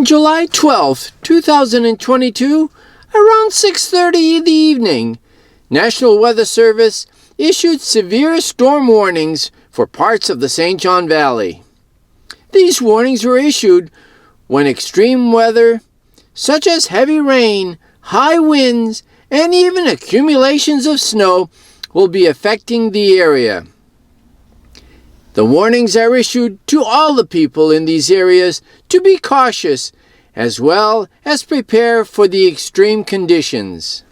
On July 12, 2022, around 6:30 in the evening, National Weather Service issued severe storm warnings for parts of the St. John Valley. These warnings were issued when extreme weather, such as heavy rain, high winds, and even accumulations of snow, will be affecting the area. The warnings are issued to all the people in these areas to be cautious as well as prepare for the extreme conditions.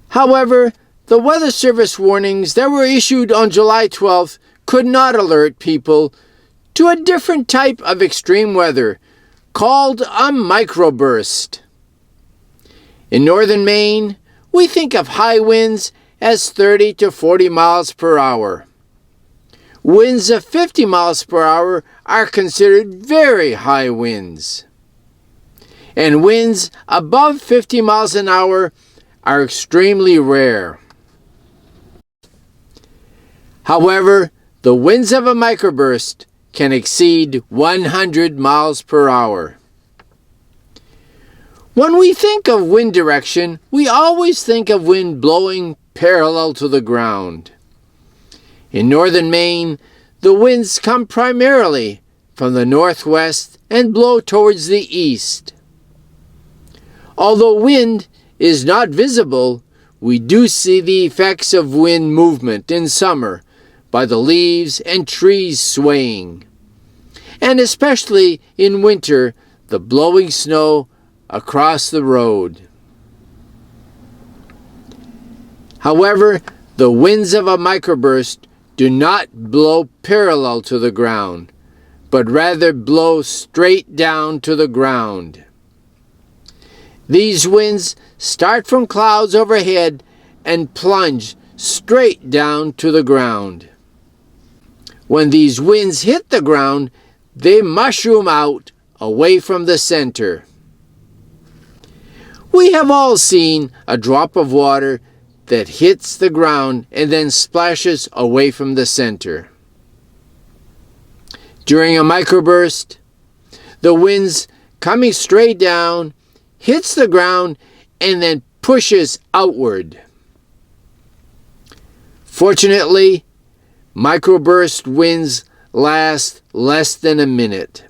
However, the Weather Service warnings that were issued on July 12th could not alert people to a different type of extreme weather called a microburst. In northern Maine, we think of high winds as 30 to 40 miles per hour. Winds of 50 miles per hour are considered very high winds. And winds above 50 miles an hour are extremely rare. However, the winds of a microburst can exceed 100 miles per hour. When we think of wind direction, we always think of wind blowing parallel to the ground. In northern Maine, the winds come primarily from the northwest and blow towards the east. Although wind is not visible, we do see the effects of wind movement in summer by the leaves and trees swaying, and especially in winter, the blowing snow across the road. However, the winds of a microburst do not blow parallel to the ground, but rather blow straight down to the ground. These winds start from clouds overhead and plunge straight down to the ground. When these winds hit the ground, they mushroom out away from the center. We have all seen a drop of water that hits the ground and then splashes away from the center. During a microburst, the winds coming straight down hits the ground and then pushes outward. Fortunately, microburst winds last less than a minute.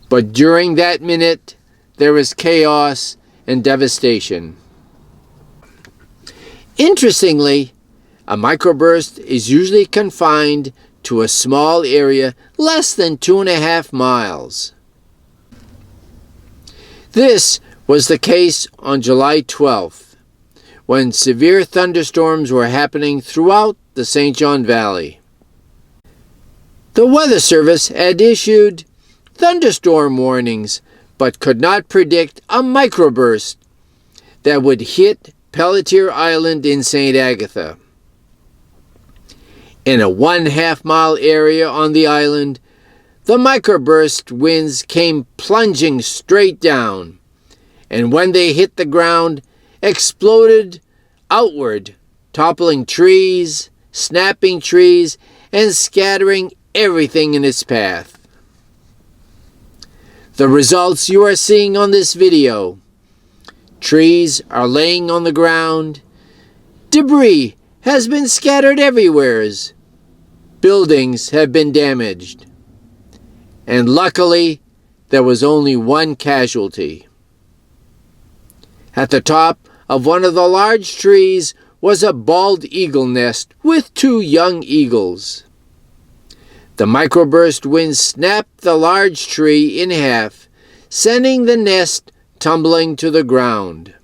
But during that minute, there is chaos and devastation. Interestingly, a microburst is usually confined to a small area less than 2.5 miles. This was the case on July 12th, when severe thunderstorms were happening throughout the St. John Valley. The Weather Service had issued thunderstorm warnings, but could not predict a microburst that would hit Pelletier Island in St. Agatha. In a 1/2 mile area on the island, the microburst winds came plunging straight down, and when they hit the ground, exploded outward, toppling trees, snapping trees, and scattering everything in its path. The results you are seeing on this video: trees are laying on the ground, debris has been scattered everywhere, buildings have been damaged, and luckily there was only one casualty. At the top of one of the large trees was a bald eagle nest with 2 young eagles. The microburst wind snapped the large tree in half, sending the nest tumbling to the ground.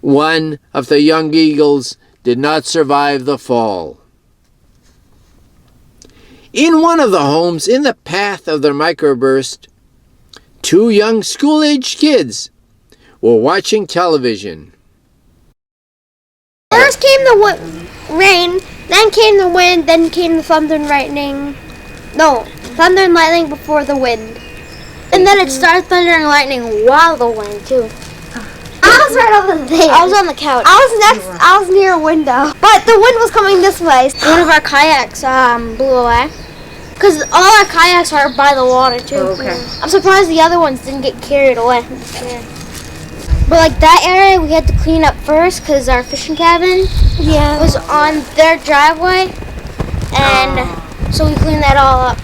One of the young eagles did not survive the fall. In one of the homes in the path of the microburst, 2 young school-aged kids were watching television. First came the rain, then came the wind, then came the thunder and lightning. No, thunder and lightning before the wind. And then it started thunder and lightning while the wind, too. I was right over there. I was on the couch. I was near a window. But the wind was coming this way. One of our kayaks blew away. Because all our kayaks are by the water too. Oh, okay. I'm surprised the other ones didn't get carried away. But like that area, we had to clean up first because our fishing cabin was on their driveway, and so we cleaned that all up.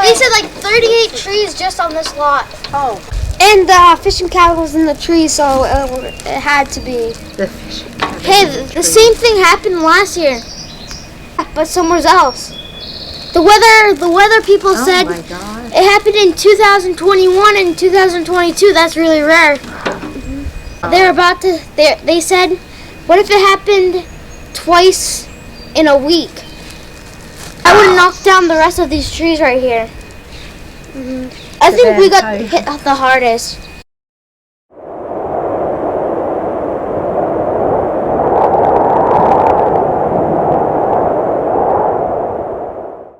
They said like 38 trees just on this lot. Oh. And the fishing cabin was in the tree, so it had to be. The fishing cabin. Hey, the same thing happened last year, but somewhere else. The weather people said Oh my God. it happened in 2021 and 2022. That's really rare. They're about to. They said, what if it happened twice in a week? I would have knocked down the rest of these trees right here. I think we got hit the hardest.